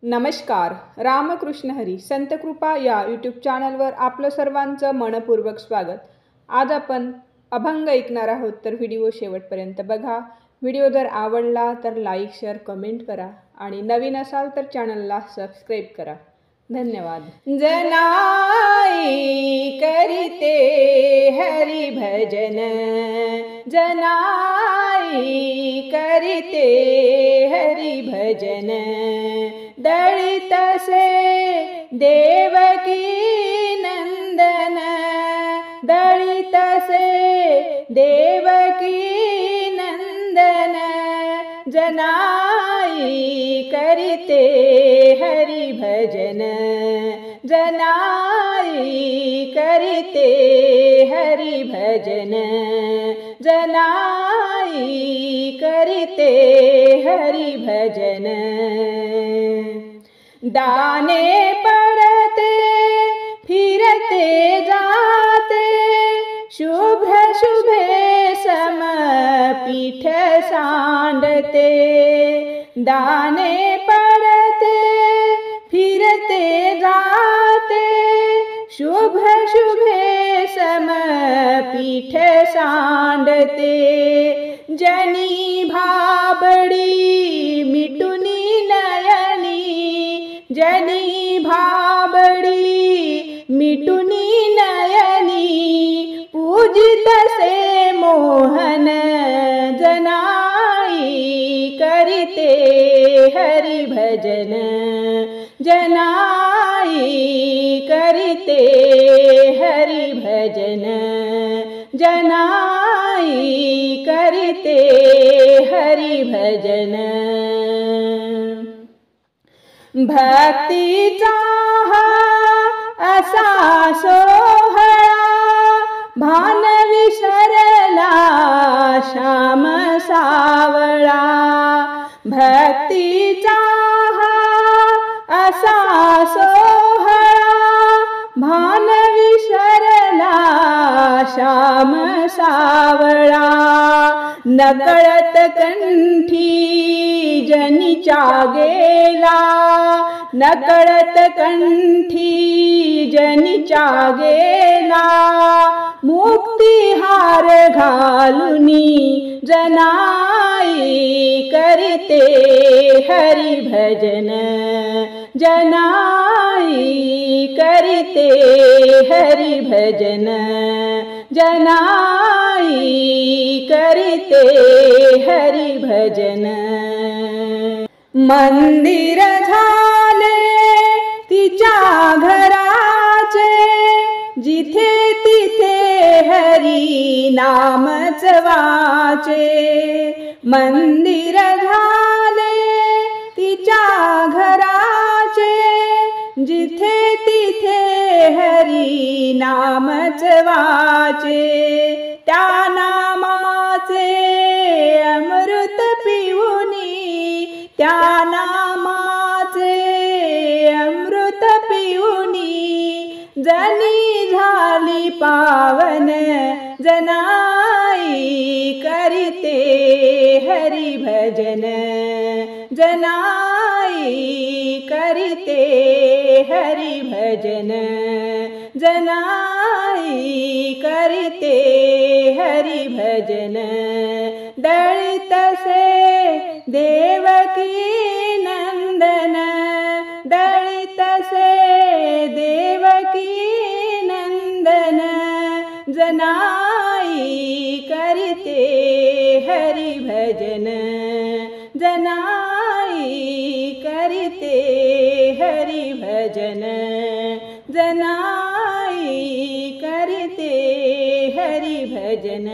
नमस्कार. रामकृष्ण हरी संतकृपा या यूट्यूब चॅनलवर आपलं सर्वांचं मनपूर्वक स्वागत. आज आपण अभंग ऐकणार आहोत, तर व्हिडिओ शेवटपर्यंत बघा. व्हिडिओ जर आवडला तर लाईक, शेअर, कमेंट करा आणि नवीन असाल तर चॅनलला सबस्क्राईब करा. धन्यवाद. जनाई करीते हरि भजन, जनाई करीते हरि भजन, दलित से देवकी नंदन, दलित से देवकी नंदन, जनाई करीते हरि भजन, जनाई करीते हरि भजन, जनाई करीते हरि भजन. दाने पड़ते फिरते जाते, शुभ्र शुभे सम पीठ सांडते, दाने पड़ते फिरते जाते, शुभ्र शुभे सम पीठ सांडते, जनी भाबड़ी मिटुनी नयनी, जनी भाबड़ी मिटुनी नयनी, पूजित से मोहन, जनाई करीते हरि भजन, जनाई करीते हरि भजन, जनाई करीते हरि भजन. भक्तीचा असा सोहळा, भान विसरला श्याम सावळा, भक्तीचा असा सोहळा, भान विसरला श्याम सावळा, नकळत कंठी जनीच्या गेला, नकळत कंठी जनीच्या गेला, मुक्तिहार घालुनी, जनाई करीते हरि भजन, जनाई करीते हरि भजन, जनाई करीते हरि भजन. मंदिर झाले तिच्या घराचे, जिथे तिथे हरी नामच वाचे, मंदिर झाले तिच्या घराचे, जिथे तिथे हरी नामच वाचे, त्या नामाचे अमृत पिऊनी, त्या नामाचे अमृत पिऊनी, जनी झाली पावन, जनाई करीते हरि भजन, जनाई करीते हरि भजन, जनाई करीते हरि भजन. दलित से देवकी नंदन, दलित से देवकी नंदन, जनाई करीते हरि भजन, जनाई करीते हरि भजन, जनाई करीते हरि भजन.